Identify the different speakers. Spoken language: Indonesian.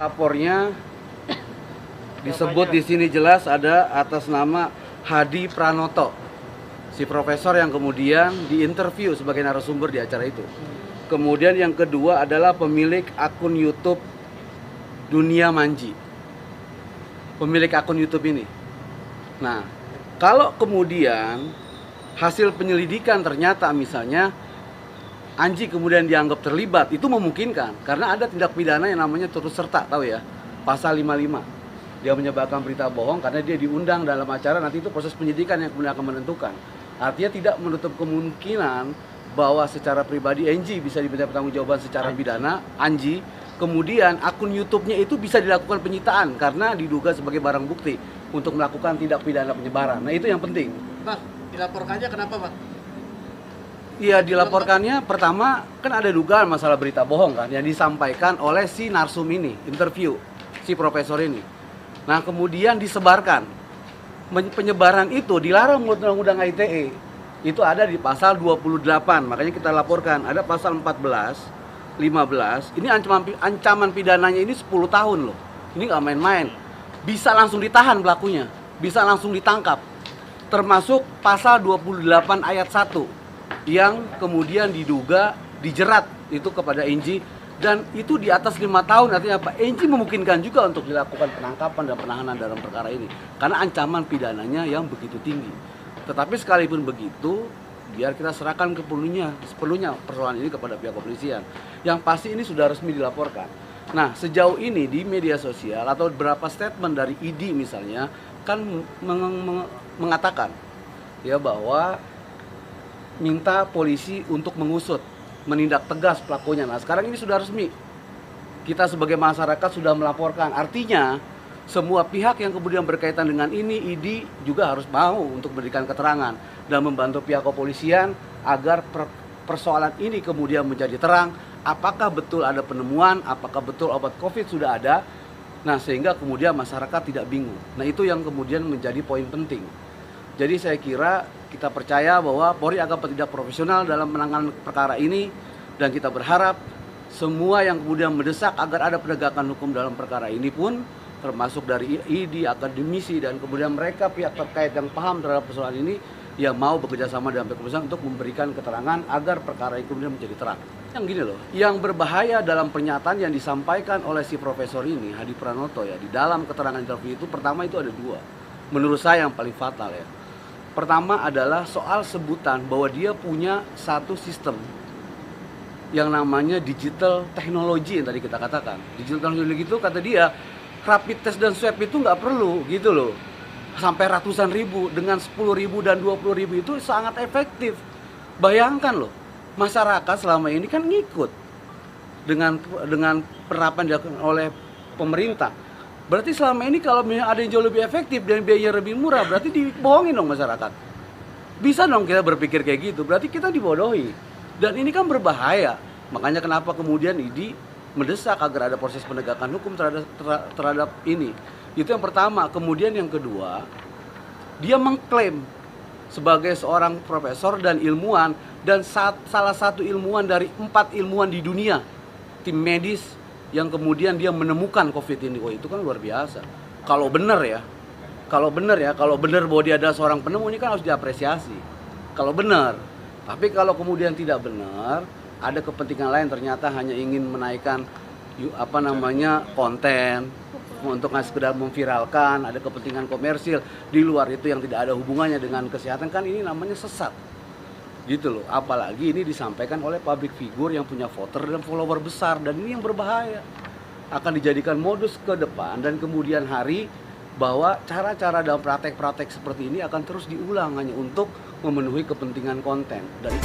Speaker 1: Lapornya disebut di sini jelas ada atas nama Hadi Pranoto, si profesor yang kemudian diinterview sebagai narasumber di acara itu. Kemudian yang kedua adalah pemilik akun YouTube Dunia Manji. Pemilik akun YouTube ini. Nah, kalau kemudian hasil penyelidikan ternyata misalnya Anji kemudian dianggap terlibat, itu memungkinkan karena ada tindak pidana yang namanya turut serta, tahu ya, pasal 55. Dia menyebarkan berita bohong karena dia diundang dalam acara, nanti itu proses penyidikan yang kemudian akan menentukan. Artinya tidak menutup kemungkinan bahwa secara pribadi Anji bisa diminta pertanggungjawaban secara pidana, Anji, kemudian akun YouTube-nya itu bisa dilakukan penyitaan karena diduga sebagai barang bukti untuk melakukan tindak pidana penyebaran. Nah, itu yang penting.
Speaker 2: Pak, dilaporkannya kenapa, Pak?
Speaker 1: Iya, dilaporkannya pertama kan ada dugaan masalah berita bohong kan yang disampaikan oleh si narsum ini, interview si profesor ini. Nah, kemudian disebarkan. Penyebaran itu dilarang menurut Undang-Undang ITE. Itu ada di pasal 28. Makanya kita laporkan ada pasal 14, 15. Ini ancaman pidananya ini 10 tahun loh. Ini nggak main-main. Bisa langsung ditahan pelakunya, bisa langsung ditangkap. Termasuk pasal 28 ayat 1 yang kemudian diduga dijerat itu kepada Anji, dan itu di atas 5 tahun. Artinya apa? Anji memungkinkan juga untuk dilakukan penangkapan dan penahanan dalam perkara ini karena ancaman pidananya yang begitu tinggi. Tetapi sekalipun begitu, biar kita serahkan sepenuhnya persoalan ini kepada pihak kepolisian. Yang pasti ini sudah resmi dilaporkan. Nah, sejauh ini di media sosial atau beberapa statement dari ID misalnya kan mengatakan ya bahwa minta polisi untuk mengusut, menindak tegas pelakunya. Nah, sekarang ini sudah resmi. Kita sebagai masyarakat sudah melaporkan. Artinya, semua pihak yang kemudian berkaitan dengan ini, ID juga harus mau untuk memberikan keterangan dan membantu pihak kepolisian agar persoalan ini kemudian menjadi terang. Apakah betul ada penemuan, apakah betul obat COVID sudah ada. Nah, sehingga kemudian masyarakat tidak bingung. Nah, itu yang kemudian menjadi poin penting. Jadi saya kira kita percaya bahwa Polri akan bertindak profesional dalam menangani perkara ini, dan kita berharap semua yang kemudian mendesak agar ada penegakan hukum dalam perkara ini pun termasuk dari ID, akademisi, dan kemudian mereka pihak terkait yang paham terhadap persoalan ini yang mau bekerja sama dengan pihak kepolisian untuk memberikan keterangan agar perkara ini kemudian menjadi terang. Yang gini loh, yang berbahaya dalam pernyataan yang disampaikan oleh si profesor ini, Hadi Pranoto ya, di dalam keterangan interview itu pertama itu ada dua. Menurut saya yang paling fatal ya. Pertama adalah soal sebutan bahwa dia punya satu sistem yang namanya digital technology yang tadi kita katakan. Digital technology itu kata dia rapid test dan swab itu nggak perlu gitu loh. Sampai ratusan ribu, dengan 10.000 dan 20.000 itu sangat efektif. Bayangkan loh, masyarakat selama ini kan ngikut dengan penerapan dilakukan oleh pemerintah. Berarti selama ini kalau ada yang jauh lebih efektif dan biayanya lebih murah, berarti dibohongin dong masyarakat. Bisa dong kita berpikir kayak gitu, berarti kita dibodohi. Dan ini kan berbahaya. Makanya kenapa kemudian ID mendesak agar ada proses penegakan hukum terhadap ini. Itu yang pertama. Kemudian yang kedua, dia mengklaim sebagai seorang profesor dan ilmuwan, dan salah satu ilmuwan dari 4 ilmuwan di dunia, tim medis, yang kemudian dia menemukan COVID ini. Wah, itu kan luar biasa. Kalau benar bahwa dia adalah seorang penemu, ini kan harus diapresiasi. Kalau benar. Tapi kalau kemudian tidak benar, ada kepentingan lain, ternyata hanya ingin menaikkan konten untuk sekedar memviralkan, ada kepentingan komersil di luar itu yang tidak ada hubungannya dengan kesehatan, kan ini namanya sesat. Gitu loh, apalagi ini disampaikan oleh public figure yang punya voter dan follower besar, dan ini yang berbahaya. Akan dijadikan modus ke depan dan kemudian hari bahwa cara-cara dalam praktek-praktek seperti ini akan terus diulang hanya untuk memenuhi kepentingan konten. Dan